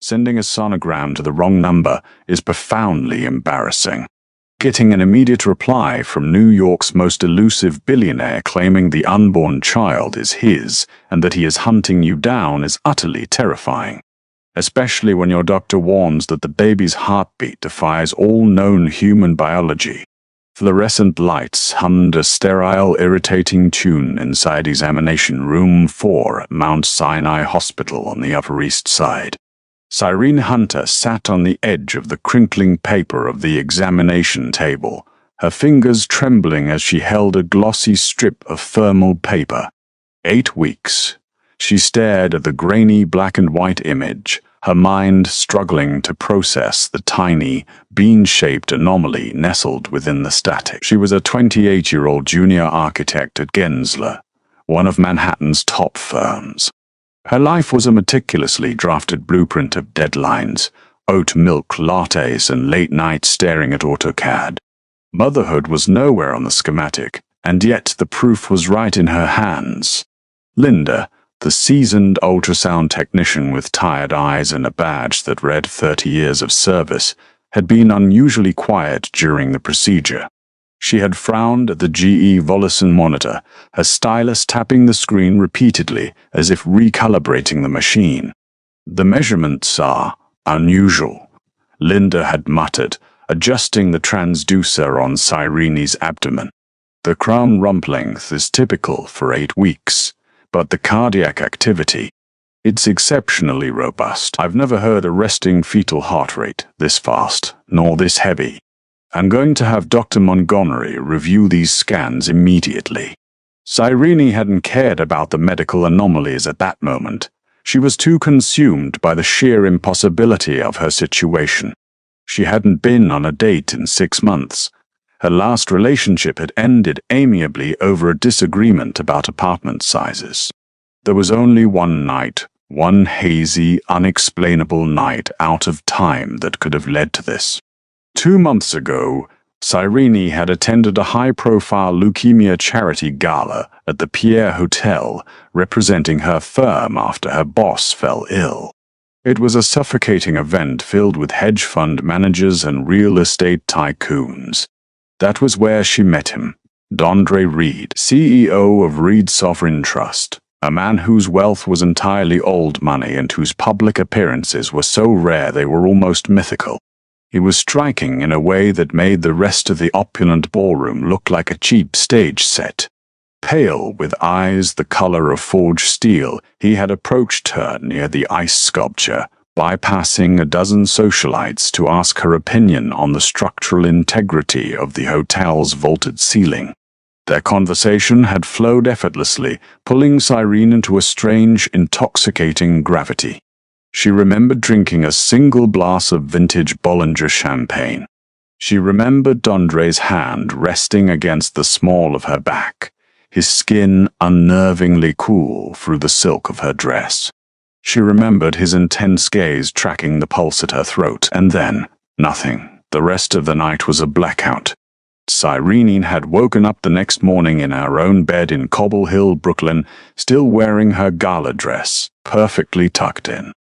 Sending a sonogram to the wrong number is profoundly embarrassing. Getting an immediate reply from New York's most elusive billionaire claiming the unborn child is his and that he is hunting you down is utterly terrifying, especially when your doctor warns that the baby's heartbeat defies all known human biology. Fluorescent lights hummed a sterile, irritating tune inside Examination Room 4 at Mount Sinai Hospital on the Upper East Side. Cyrene Hunter sat on the edge of the crinkling paper of the examination table, her fingers trembling as she held a glossy strip of thermal paper. 8 weeks. She stared at the grainy black and white image, her mind struggling to process the tiny, bean-shaped anomaly nestled within the static. She was a 28-year-old junior architect at Gensler, one of Manhattan's top firms. Her life was a meticulously drafted blueprint of deadlines, oat milk lattes, and late nights staring at AutoCAD. Motherhood was nowhere on the schematic, and yet the proof was right in her hands. Linda, the seasoned ultrasound technician with tired eyes and a badge that read 30 years of service, had been unusually quiet during the procedure. She had frowned at the GE Volison monitor, her stylus tapping the screen repeatedly as if recalibrating the machine. "The measurements are unusual," Linda had muttered, adjusting the transducer on Cyrene's abdomen. "The crown rump length is typical for 8 weeks, but the cardiac activity, it's exceptionally robust. I've never heard a resting fetal heart rate this fast, nor this heavy. I'm going to have Dr. Montgomery review these scans immediately." Cyrene hadn't cared about the medical anomalies at that moment. She was too consumed by the sheer impossibility of her situation. She hadn't been on a date in 6 months. Her last relationship had ended amiably over a disagreement about apartment sizes. There was only one night, one hazy, unexplainable night out of time that could have led to this. 2 months ago, Cyrene had attended a high-profile leukemia charity gala at the Pierre Hotel, representing her firm after her boss fell ill. It was a suffocating event filled with hedge fund managers and real estate tycoons. That was where she met him, Dondre Reed, CEO of Reed Sovereign Trust, a man whose wealth was entirely old money and whose public appearances were so rare they were almost mythical. He was striking in a way that made the rest of the opulent ballroom look like a cheap stage set. Pale, with eyes the color of forged steel, he had approached her near the ice sculpture, bypassing a dozen socialites to ask her opinion on the structural integrity of the hotel's vaulted ceiling. Their conversation had flowed effortlessly, pulling Cyrene into a strange, intoxicating gravity. She remembered drinking a single glass of vintage Bollinger champagne. She remembered Dondre's hand resting against the small of her back, his skin unnervingly cool through the silk of her dress. She remembered his intense gaze tracking the pulse at her throat, and then, nothing. The rest of the night was a blackout. Cyrene had woken up the next morning in her own bed in Cobble Hill, Brooklyn, still wearing her gala dress, perfectly tucked in.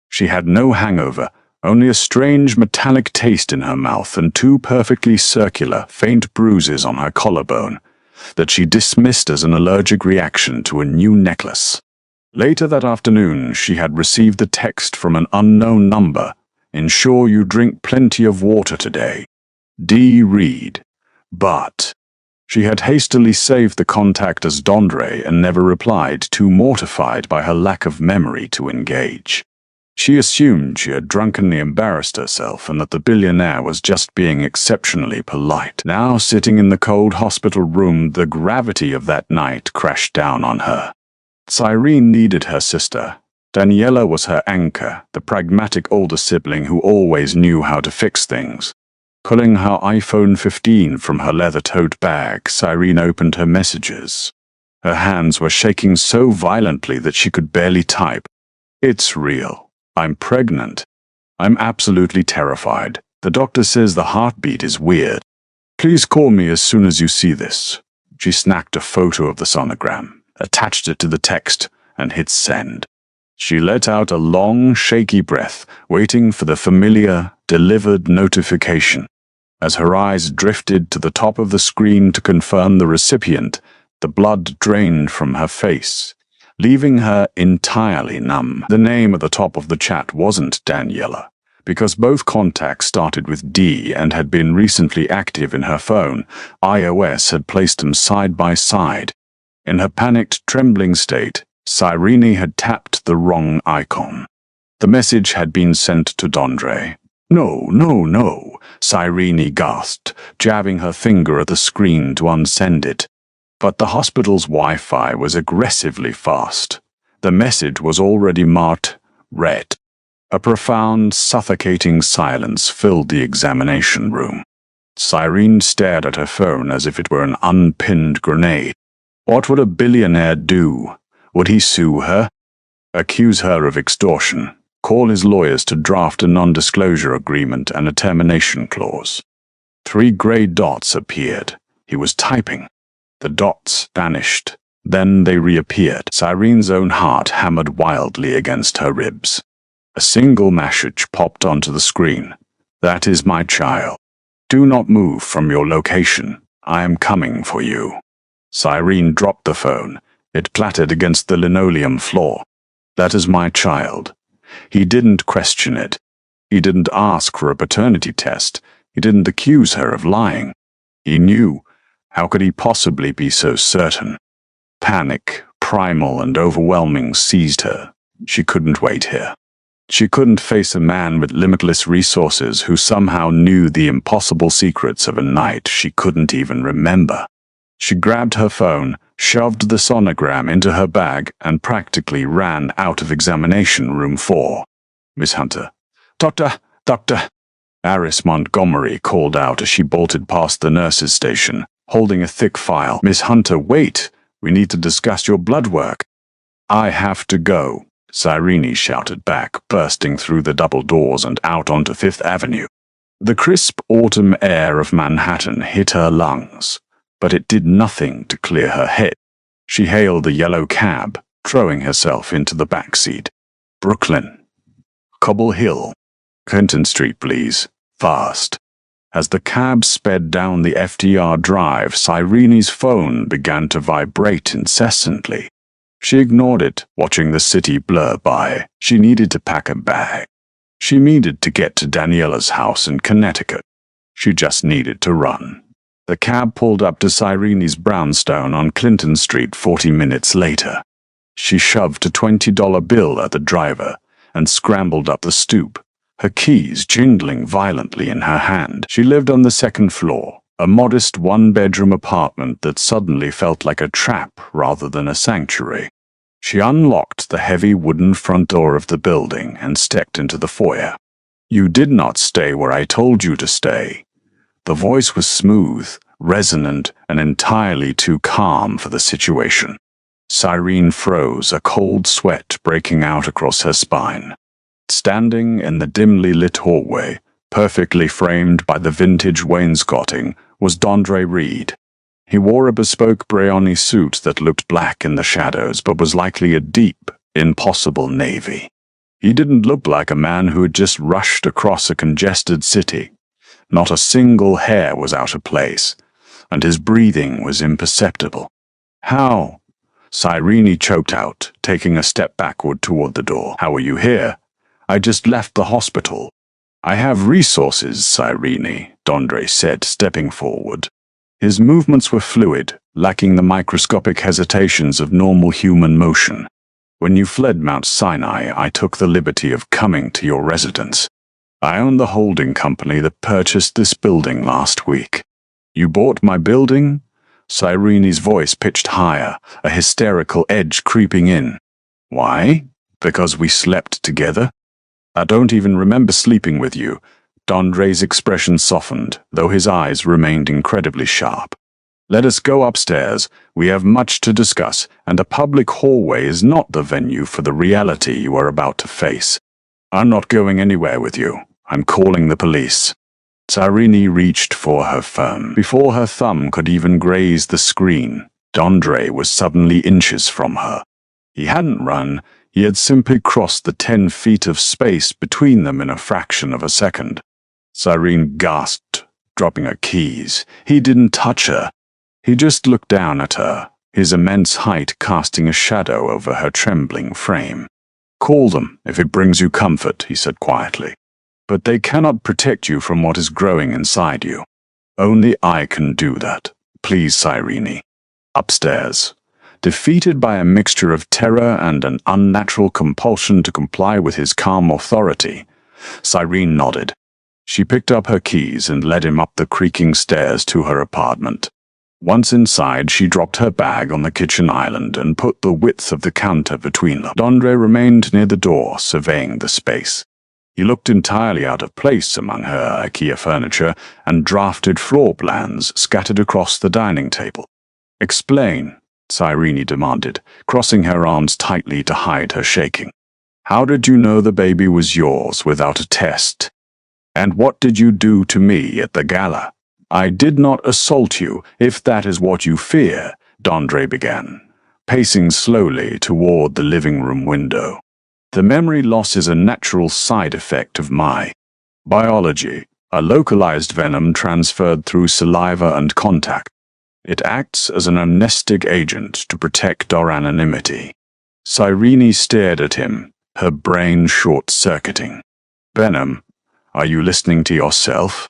She had no hangover, only a strange metallic taste in her mouth and 2 perfectly circular, faint bruises on her collarbone that she dismissed as an allergic reaction to a new necklace. Later that afternoon, she had received a text from an unknown number. "Ensure you drink plenty of water today. D. Reed." But she had hastily saved the contact as Dondre and never replied, too mortified by her lack of memory to engage. She assumed she had drunkenly embarrassed herself and that the billionaire was just being exceptionally polite. Now, sitting in the cold hospital room, the gravity of that night crashed down on her. Cyrene needed her sister. Daniela was her anchor, the pragmatic older sibling who always knew how to fix things. Pulling her iPhone 15 from her leather tote bag, Cyrene opened her messages. Her hands were shaking so violently that she could barely type. "It's real. I'm pregnant. I'm absolutely terrified. The doctor says the heartbeat is weird. Please call me as soon as you see this." She snapped a photo of the sonogram, attached it to the text, and hit send. She let out a long, shaky breath, waiting for the familiar, delivered notification. As her eyes drifted to the top of the screen to confirm the recipient, the blood drained from her face, leaving her entirely numb. The name at the top of the chat wasn't Daniela, because both contacts started with D and had been recently active in her phone. iOS had placed them side by side. In her panicked, trembling state, Cyrene had tapped the wrong icon. The message had been sent to Dondre. No, no, no, Cyrene gasped, jabbing her finger at the screen to unsend it. But the hospital's Wi-Fi was aggressively fast. The message was already marked red. A profound, suffocating silence filled the examination room. Cyrene stared at her phone as if it were an unpinned grenade. What would a billionaire do? Would he sue her? Accuse her of extortion? Call his lawyers to draft a non-disclosure agreement and a termination clause? 3 gray dots appeared. He was typing. The dots vanished. Then they reappeared. Cyrene's own heart hammered wildly against her ribs. A single message popped onto the screen. That is my child. Do not move from your location. I am coming for you. Cyrene dropped the phone. It clattered against the linoleum floor. That is my child. He didn't question it. He didn't ask for a paternity test. He didn't accuse her of lying. He knew. How could he possibly be so certain? Panic, primal and overwhelming, seized her. She couldn't wait here. She couldn't face a man with limitless resources who somehow knew the impossible secrets of a night she couldn't even remember. She grabbed her phone, shoved the sonogram into her bag, and practically ran out of examination room 4. Miss Hunter. Doctor! Aris Montgomery called out as she bolted past the nurse's station, holding a thick file. Miss Hunter, wait! We need to discuss your blood work. I have to go, Cyrene shouted back, bursting through the double doors and out onto 5th Avenue. The crisp autumn air of Manhattan hit her lungs, but it did nothing to clear her head. She hailed a yellow cab, throwing herself into the back seat. Brooklyn. Cobble Hill. Clinton Street, please. Fast. As the cab sped down the FDR drive, Cyrene's phone began to vibrate incessantly. She ignored it, watching the city blur by. She needed to pack a bag. She needed to get to Daniela's house in Connecticut. She just needed to run. The cab pulled up to Cyrene's brownstone on Clinton Street 40 minutes later. She shoved a $20 bill at the driver and scrambled up the stoop, her keys jingling violently in her hand. She lived on the 2nd floor, a modest 1-bedroom apartment that suddenly felt like a trap rather than a sanctuary. She unlocked the heavy wooden front door of the building and stepped into the foyer. You did not stay where I told you to stay. The voice was smooth, resonant, and entirely too calm for the situation. Cyrene froze, a cold sweat breaking out across her spine. Standing in the dimly lit hallway, perfectly framed by the vintage wainscoting, was Dondre Reed. He wore a bespoke Brioni suit that looked black in the shadows but was likely a deep, impossible navy. He didn't look like a man who had just rushed across a congested city. Not a single hair was out of place, and his breathing was imperceptible. How? Cyrene choked out, taking a step backward toward the door. How are you here? I just left the hospital. I have resources, Cyrene, Dondre said, stepping forward. His movements were fluid, lacking the microscopic hesitations of normal human motion. When you fled Mount Sinai, I took the liberty of coming to your residence. I own the holding company that purchased this building last week. You bought my building? Cyrene's voice pitched higher, a hysterical edge creeping in. Why? Because we slept together? I don't even remember sleeping with you. Dondre's expression softened, though his eyes remained incredibly sharp. Let us go upstairs. We have much to discuss, and a public hallway is not the venue for the reality you are about to face. I'm not going anywhere with you. I'm calling the police. Cyrene reached for her phone. Before her thumb could even graze the screen, Dondre was suddenly inches from her. He hadn't run, He had simply crossed the 10 feet of space between them in a fraction of a second. Cyrene gasped, dropping her keys. He didn't touch her. He just looked down at her, his immense height casting a shadow over her trembling frame. "Call them, if it brings you comfort," he said quietly. "But they cannot protect you from what is growing inside you. Only I can do that. Please, Cyrene." Upstairs, defeated by a mixture of terror and an unnatural compulsion to comply with his calm authority, Cyrene nodded. She picked up her keys and led him up the creaking stairs to her apartment. Once inside, she dropped her bag on the kitchen island and put the width of the counter between them. Dondre remained near the door, surveying the space. He looked entirely out of place among her IKEA furniture and drafted floor plans scattered across the dining table. "Explain," Cyrene demanded, crossing her arms tightly to hide her shaking. "How did you know the baby was yours without a test? And what did you do to me at the gala?" "I did not assault you, if that is what you fear," Dondre began, pacing slowly toward the living room window. "The memory loss is a natural side effect of my biology, a localized venom transferred through saliva and contact. It acts as an amnestic agent to protect our anonymity." Cyrene stared at him, her brain short-circuiting. "Venom, are you listening to yourself?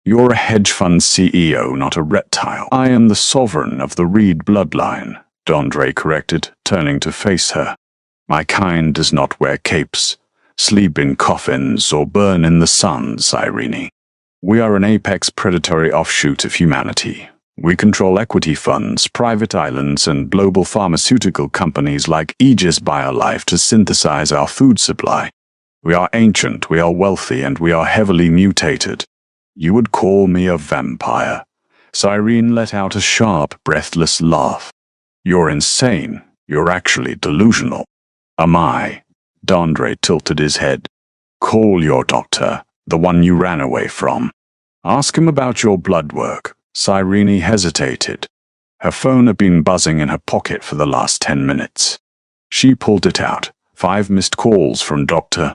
You're a hedge fund CEO, not a reptile." "I am the sovereign of the Reed bloodline," Dondre corrected, turning to face her. "My kind does not wear capes, sleep in coffins, or burn in the sun, Cyrene. We are an apex predatory offshoot of humanity. We control equity funds, private islands, and global pharmaceutical companies like Aegis BioLife to synthesize our food supply. We are ancient, we are wealthy, and we are heavily mutated. You would call me a vampire." Cyrene let out a sharp, breathless laugh. "You're insane. You're actually delusional." "Am I?" Dondre tilted his head. "Call your doctor, the one you ran away from. Ask him about your blood work." Cyrene hesitated. Her phone had been buzzing in her pocket for the last 10 minutes. She pulled it out. 5 missed calls from Dr.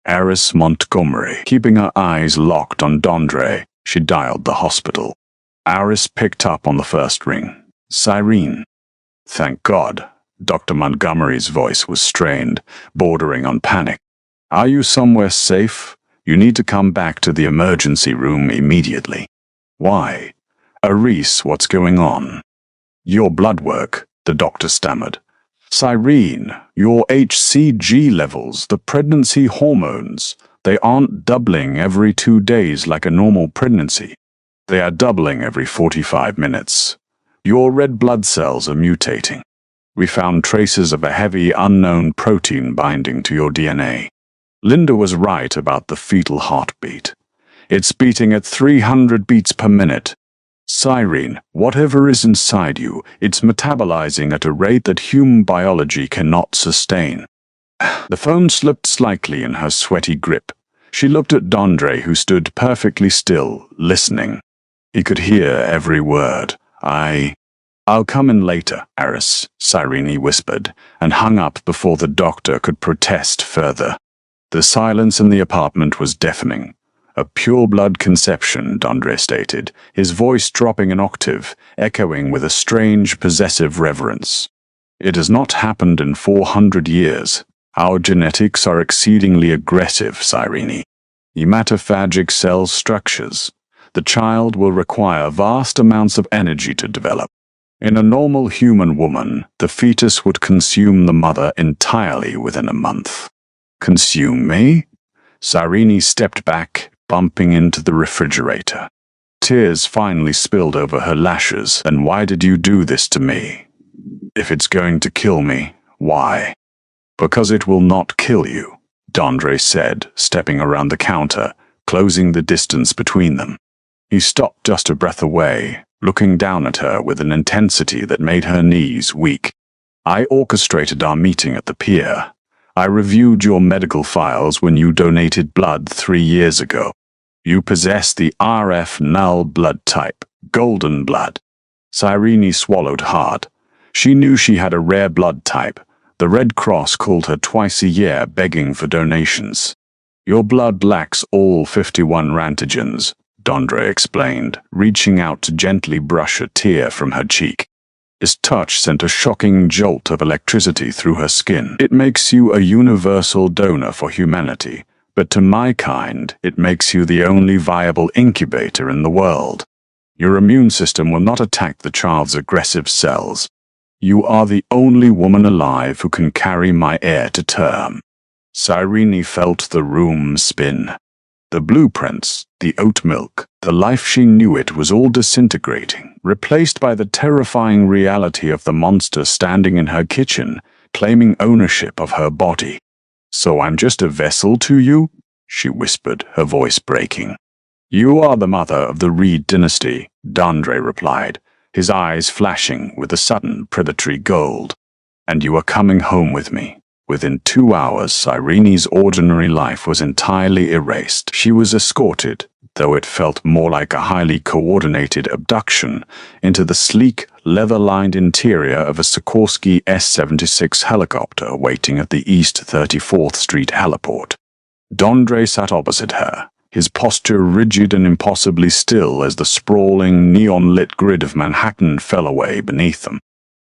Aris Montgomery. Keeping her eyes locked on Dondre, she dialed the hospital. Aris picked up on the first ring. "Cyrene." "Thank God." Dr. Montgomery's voice was strained, bordering on panic. "Are you somewhere safe? You need to come back to the emergency room immediately." "Why?" "Aris, what's going on?" "Your blood work," the doctor stammered. "Cyrene, your HCG levels, the pregnancy hormones, they aren't doubling every 2 days like a normal pregnancy. They are doubling every 45 minutes. Your red blood cells are mutating. We found traces of a heavy, unknown protein binding to your DNA. Linda was right about the fetal heartbeat. It's beating at 300 beats per minute. Cyrene, whatever is inside you, it's metabolizing at a rate that human biology cannot sustain." The phone slipped slightly in her sweaty grip. She looked at Dondre, who stood perfectly still, listening. He could hear every word. "I'll come in later, Aris," Cyrene whispered, and hung up before the doctor could protest further. The silence in the apartment was deafening. "A pure-blood conception," Dondre stated, his voice dropping an octave, echoing with a strange, possessive reverence. "It has not happened in 400 years. Our genetics are exceedingly aggressive, Cyrene. Hematophagic cell structures. The child will require vast amounts of energy to develop. In a normal human woman, the fetus would consume the mother entirely within a month." "Consume me?" Cyrene stepped back, bumping into the refrigerator. Tears finally spilled over her lashes. "And why did you do this to me? If it's going to kill me, why?" "Because it will not kill you," Dondre said, stepping around the counter, closing the distance between them. He stopped just a breath away, looking down at her with an intensity that made her knees weak. "I orchestrated our meeting at the pier. I reviewed your medical files when you donated blood 3 years ago. You possess the RF null blood type, golden blood." Cyrene swallowed hard. She knew she had a rare blood type, The Red Cross called her twice a year begging for donations. Your blood lacks all 51 rantigens, Dondre explained, reaching out to gently brush a tear from her cheek. His touch sent a shocking jolt of electricity through her skin. It makes you a universal donor for humanity, but to my kind, it makes you the only viable incubator in the world. Your immune system will not attack the child's aggressive cells. You are the only woman alive who can carry my heir to term. Cyrene felt the room spin. The blueprints, the oat milk, the life she knew it was all disintegrating, replaced by the terrifying reality of the monster standing in her kitchen, claiming ownership of her body. "So I'm just a vessel to you?" she whispered, her voice breaking. "You are the mother of the Reed dynasty," Dondre replied, his eyes flashing with a sudden predatory gold. "And you are coming home with me." Within 2 hours, Cyrene's ordinary life was entirely erased. She was escorted, though it felt more like a highly coordinated abduction, into the sleek, leather-lined interior of a Sikorsky S-76 helicopter waiting at the East 34th Street heliport. Dondre sat opposite her, his posture rigid and impossibly still as the sprawling, neon-lit grid of Manhattan fell away beneath them.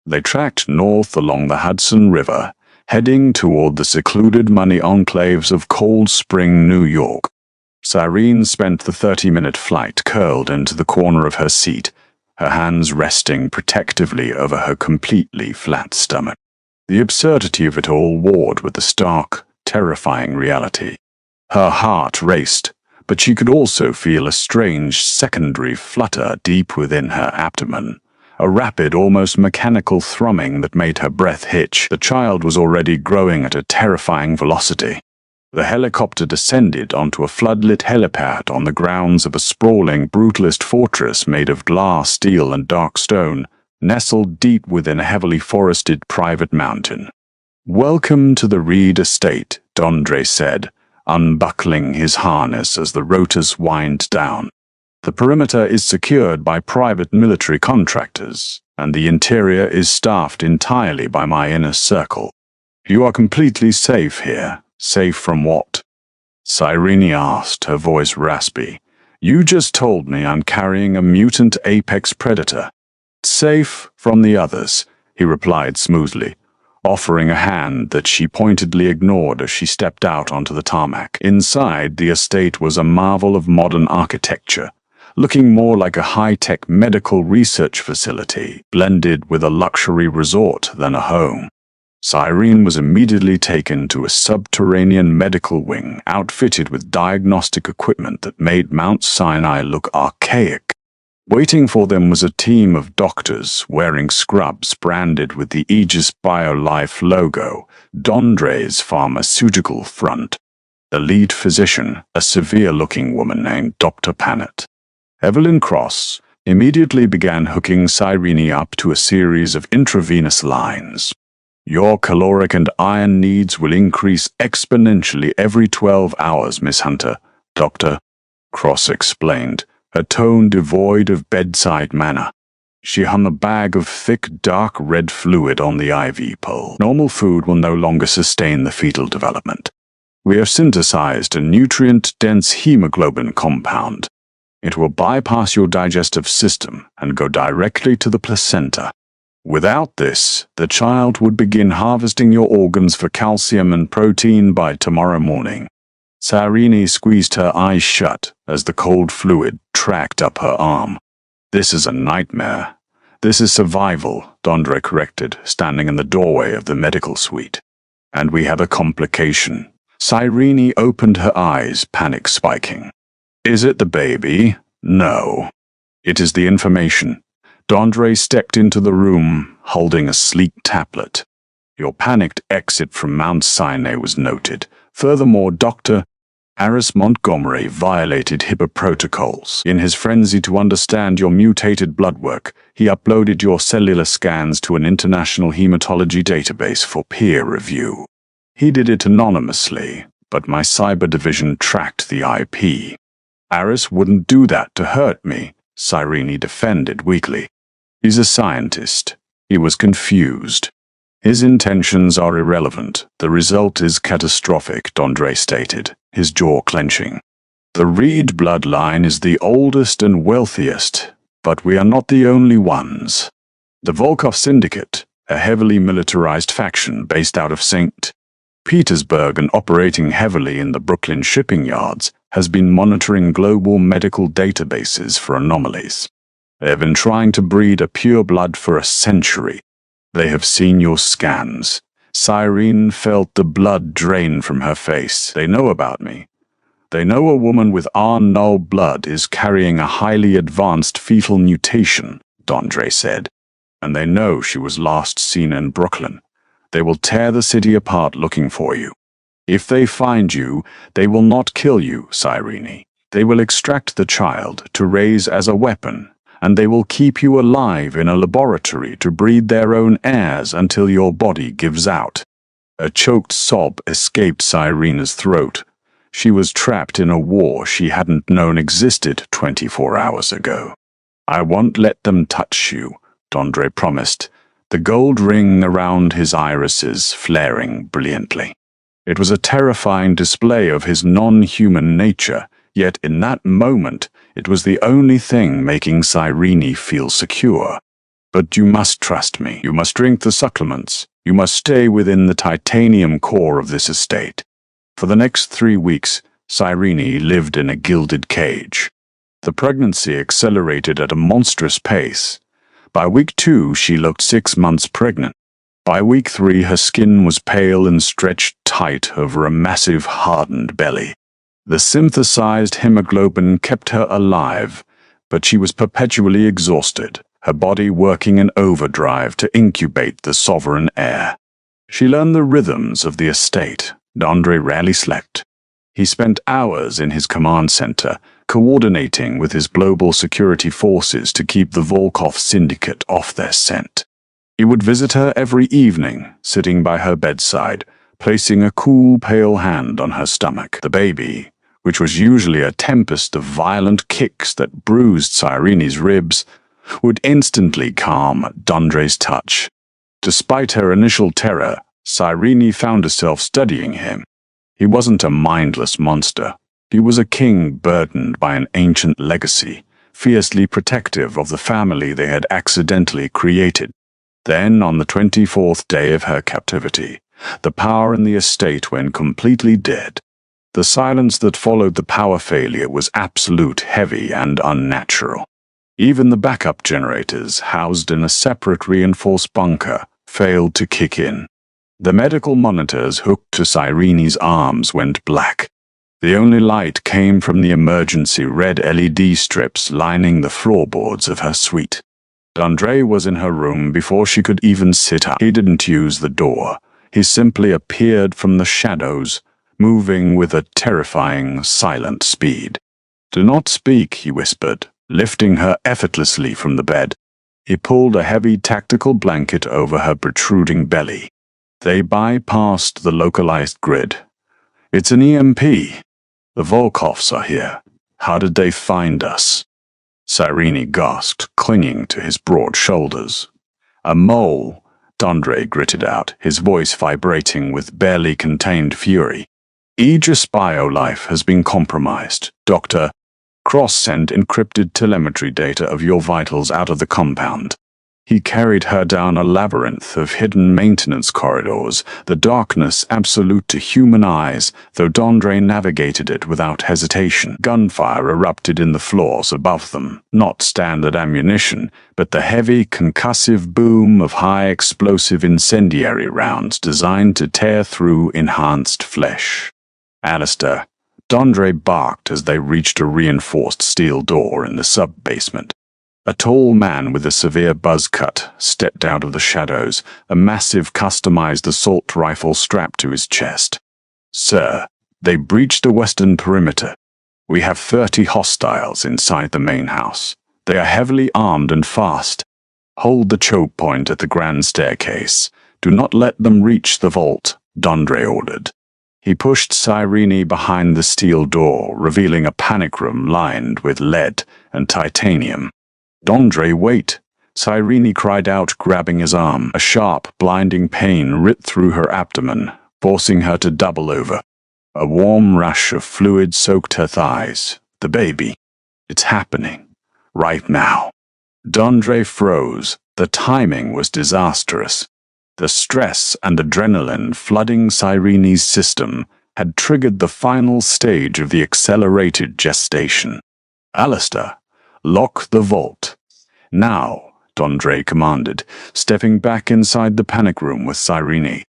They tracked north along the Hudson River, heading toward the secluded money enclaves of Cold Spring, New York. Cyrene spent the 30-minute flight curled into the corner of her seat, her hands resting protectively over her completely flat stomach. The absurdity of it all warred with the stark, terrifying reality. Her heart raced, but she could also feel a strange secondary flutter deep within her abdomen. A rapid, almost mechanical thrumming that made her breath hitch. The child was already growing at a terrifying velocity. The helicopter descended onto a floodlit helipad on the grounds of a sprawling, brutalist fortress made of glass, steel, and dark stone, nestled deep within a heavily forested private mountain. "Welcome to the Reed estate," Dondre said, unbuckling his harness as the rotors whined down. "The perimeter is secured by private military contractors, and the interior is staffed entirely by my inner circle. You are completely safe here." "Safe from what?" Cyrene asked, her voice raspy. "You just told me I'm carrying a mutant apex predator." "Safe from the others," he replied smoothly, offering a hand that she pointedly ignored as she stepped out onto the tarmac. Inside, the estate was a marvel of modern architecture, looking more like a high-tech medical research facility, blended with a luxury resort than a home. Cyrene was immediately taken to a subterranean medical wing outfitted with diagnostic equipment that made Mount Sinai look archaic. Waiting for them was a team of doctors wearing scrubs branded with the Aegis BioLife logo, Dondre's pharmaceutical front. The lead physician, a severe-looking woman named Dr. Panet. Evelyn Cross immediately began hooking Cyrene up to a series of intravenous lines. "Your caloric and iron needs will increase exponentially every 12 hours, Miss Hunter," Dr. Cross explained, her tone devoid of bedside manner. She hung a bag of thick, dark red fluid on the IV pole. "Normal food will no longer sustain the fetal development. We have synthesized a nutrient-dense hemoglobin compound. It will bypass your digestive system and go directly to the placenta. Without this, the child would begin harvesting your organs for calcium and protein by tomorrow morning." Cyrene squeezed her eyes shut as the cold fluid tracked up her arm. "This is a nightmare. This is survival," Dondre corrected, standing in the doorway of the medical suite. "And we have a complication." Cyrene opened her eyes, panic spiking. "Is it the baby?" "No. It is the information." Dondre stepped into the room, holding a sleek tablet. "Your panicked exit from Mount Sinai was noted. Furthermore, Dr. Aris Montgomery violated HIPAA protocols. In his frenzy to understand your mutated blood work, he uploaded your cellular scans to an international hematology database for peer review. He did it anonymously, but my cyber division tracked the IP. Aris wouldn't do that to hurt me," Cyrene defended weakly. "He's a scientist." He was confused. His intentions are irrelevant. The result is catastrophic, Dondre stated, his jaw clenching. The Reed bloodline is the oldest and wealthiest, but we are not the only ones. The Volkov Syndicate, a heavily militarized faction based out of St. Petersburg and operating heavily in the Brooklyn shipping yards, has been monitoring global medical databases for anomalies. They have been trying to breed a pureblood for a century. They have seen your scans. Cyrene felt the blood drain from her face. They know about me. They know a woman with R-null blood is carrying a highly advanced fetal mutation, Dondre said. And they know she was last seen in Brooklyn. They will tear the city apart looking for you. If they find you, they will not kill you, Cyrene. They will extract the child to raise as a weapon, and they will keep you alive in a laboratory to breed their own heirs until your body gives out. A choked sob escaped Cyrene's throat. She was trapped in a war she hadn't known existed 24 hours ago. I won't let them touch you, Dondre promised, the gold ring around his irises flaring brilliantly. It was a terrifying display of his non-human nature, yet in that moment it was the only thing making Cyrene feel secure. But you must trust me. You must drink the supplements. You must stay within the titanium core of this estate. For the next 3 weeks, Cyrene lived in a gilded cage. The pregnancy accelerated at a monstrous pace. By week 2, she looked 6 months pregnant. By week 3, her skin was pale and stretched tight over a massive, hardened belly. The synthesized hemoglobin kept her alive, but she was perpetually exhausted, her body working in overdrive to incubate the sovereign heir. She learned the rhythms of the estate. Dondre rarely slept. He spent hours in his command center, coordinating with his global security forces to keep the Volkov Syndicate off their scent. He would visit her every evening, sitting by her bedside, placing a cool, pale hand on her stomach. The baby, which was usually a tempest of violent kicks that bruised Cyrene's ribs, would instantly calm Dondre's touch. Despite her initial terror, Cyrene found herself studying him. He wasn't a mindless monster. He was a king burdened by an ancient legacy, fiercely protective of the family they had accidentally created. Then, on the 24th day of her captivity, the power in the estate went completely dead. The silence that followed the power failure was absolute, heavy, and unnatural. Even the backup generators, housed in a separate reinforced bunker, failed to kick in. The medical monitors hooked to Cyrene's arms went black. The only light came from the emergency red LED strips lining the floorboards of her suite. Dondre was in her room before she could even sit up. He didn't use the door. He simply appeared from the shadows, moving with a terrifying, silent speed. "Do not speak," he whispered, lifting her effortlessly from the bed. He pulled a heavy tactical blanket over her protruding belly. They bypassed the localized grid. "It's an EMP. The Volkovs are here. How did they find us?" Cyrene gasped, clinging to his broad shoulders. "A mole," Dondre gritted out, his voice vibrating with barely contained fury. "Aegis BioLife has been compromised. Dr. Cross sent encrypted telemetry data of your vitals out of the compound." He carried her down a labyrinth of hidden maintenance corridors, the darkness absolute to human eyes, though Dondre navigated it without hesitation. Gunfire erupted in the floors above them, not standard ammunition, but the heavy, concussive boom of high-explosive incendiary rounds designed to tear through enhanced flesh. "Alistair," Dondre barked as they reached a reinforced steel door in the sub-basement. A tall man with a severe buzz cut stepped out of the shadows, a massive customized assault rifle strapped to his chest. "Sir, they breached the western perimeter. We have 30 hostiles inside the main house. They are heavily armed and fast. Hold the choke point at the grand staircase. Do not let them reach the vault," Dondre ordered. He pushed Cyrene behind the steel door, revealing a panic room lined with lead and titanium. "Dondre, wait!" Cyrene cried out, grabbing his arm. A sharp, blinding pain ripped through her abdomen, forcing her to double over. A warm rush of fluid soaked her thighs. The baby. It's happening. Right now. Dondre froze. The timing was disastrous. The stress and adrenaline flooding Cyrene's system had triggered the final stage of the accelerated gestation. Alistair, lock the vault. Now, Dondre commanded, stepping back inside the panic room with Cyrene.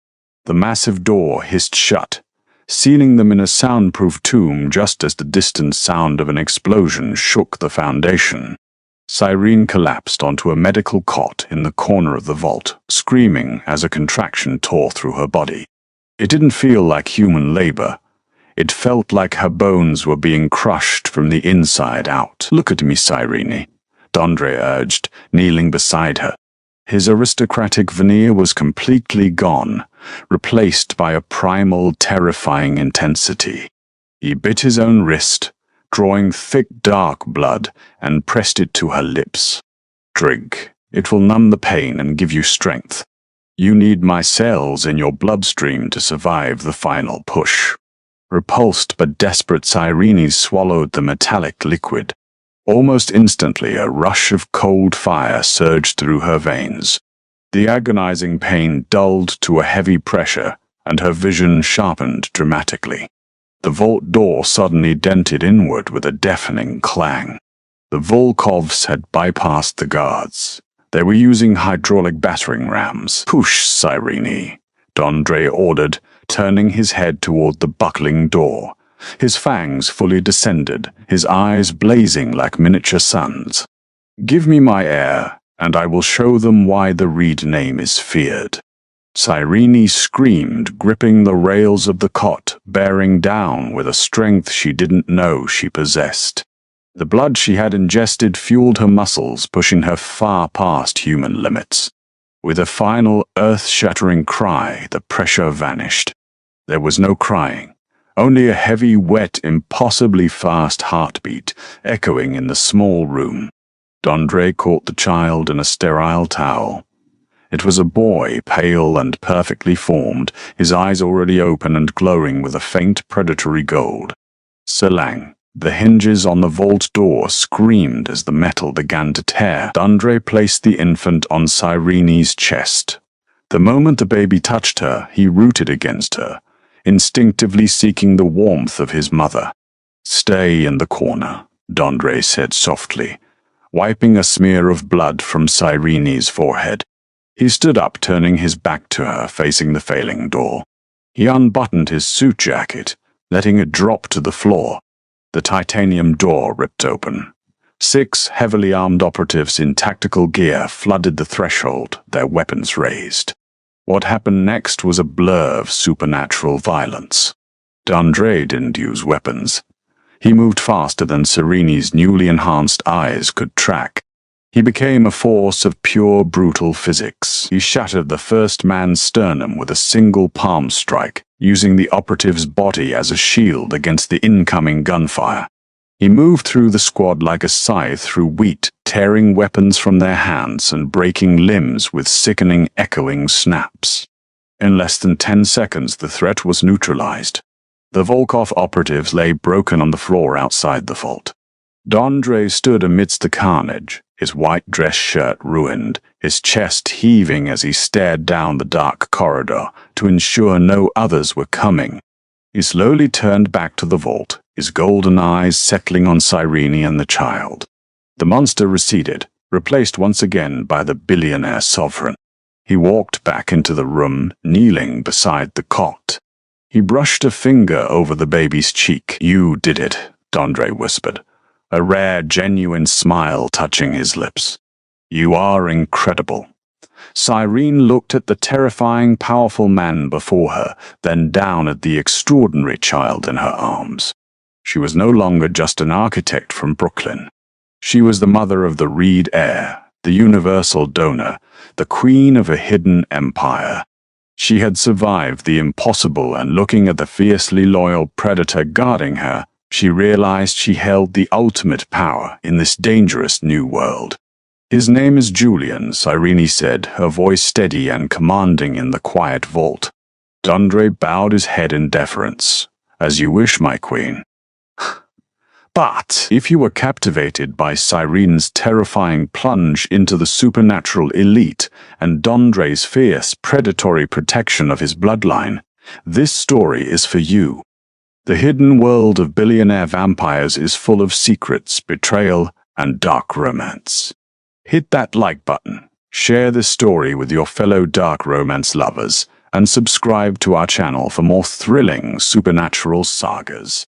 The massive door hissed shut, sealing them in a soundproof tomb just as the distant sound of an explosion shook the foundation. Cyrene collapsed onto a medical cot in the corner of the vault, screaming as a contraction tore through her body. It didn't feel like human labor. It felt like her bones were being crushed from the inside out. "Look at me, Cyrene," Dondre urged, kneeling beside her. His aristocratic veneer was completely gone, replaced by a primal, terrifying intensity. He bit his own wrist, drawing thick, dark blood, and pressed it to her lips. "Drink. It will numb the pain and give you strength. You need my cells in your bloodstream to survive the final push." Repulsed but desperate, Cyrene swallowed the metallic liquid. Almost instantly, a rush of cold fire surged through her veins. The agonizing pain dulled to a heavy pressure, and her vision sharpened dramatically. The vault door suddenly dented inward with a deafening clang. The Volkovs had bypassed the guards. They were using hydraulic battering rams. "Push, Cyrene," Dondre ordered, turning his head toward the buckling door. His fangs fully descended, his eyes blazing like miniature suns. "Give me my air, and I will show them why the Reed name is feared." Cyrene screamed, gripping the rails of the cot, bearing down with a strength she didn't know she possessed. The blood she had ingested fueled her muscles, pushing her far past human limits. With a final, earth-shattering cry, the pressure vanished. There was no crying, only a heavy, wet, impossibly fast heartbeat echoing in the small room. Dondre caught the child in a sterile towel. It was a boy, pale and perfectly formed, his eyes already open and glowing with a faint predatory gold. Selang. The hinges on the vault door screamed as the metal began to tear. Dondre placed the infant on Cyrene's chest. The moment the baby touched her, he rooted against her, instinctively seeking the warmth of his mother. "Stay in the corner," Dondre said softly, wiping a smear of blood from Cyrene's forehead. He stood up, turning his back to her, facing the failing door. He unbuttoned his suit jacket, letting it drop to the floor. The titanium door ripped open. 6 heavily armed operatives in tactical gear flooded the threshold, their weapons raised. What happened next was a blur of supernatural violence. Dondre didn't use weapons. He moved faster than Cyrene's newly enhanced eyes could track. He became a force of pure, brutal physics. He shattered the first man's sternum with a single palm strike, using the operative's body as a shield against the incoming gunfire. He moved through the squad like a scythe through wheat, tearing weapons from their hands and breaking limbs with sickening, echoing snaps. In less than 10 seconds, the threat was neutralized. The Volkov operatives lay broken on the floor outside the vault. Dondre stood amidst the carnage, his white dress shirt ruined, his chest heaving as he stared down the dark corridor to ensure no others were coming. He slowly turned back to the vault, his golden eyes settling on Cyrene and the child. The monster receded, replaced once again by the billionaire sovereign. He walked back into the room, kneeling beside the cot. He brushed a finger over the baby's cheek. "You did it," Dondre whispered, a rare, genuine smile touching his lips. "You are incredible." Cyrene looked at the terrifying, powerful man before her, then down at the extraordinary child in her arms. She was no longer just an architect from Brooklyn. She was the mother of the Reed heir, the universal donor, the queen of a hidden empire. She had survived the impossible, and looking at the fiercely loyal predator guarding her, she realized she held the ultimate power in this dangerous new world. His name is Julian, Cyrene said, her voice steady and commanding in the quiet vault. Dundre bowed his head in deference. As you wish, my queen. But if you were captivated by Cyrene's terrifying plunge into the supernatural elite and Dondre's fierce, predatory protection of his bloodline, this story is for you. The hidden world of billionaire vampires is full of secrets, betrayal, and dark romance. Hit that like button, share this story with your fellow dark romance lovers, and subscribe to our channel for more thrilling supernatural sagas.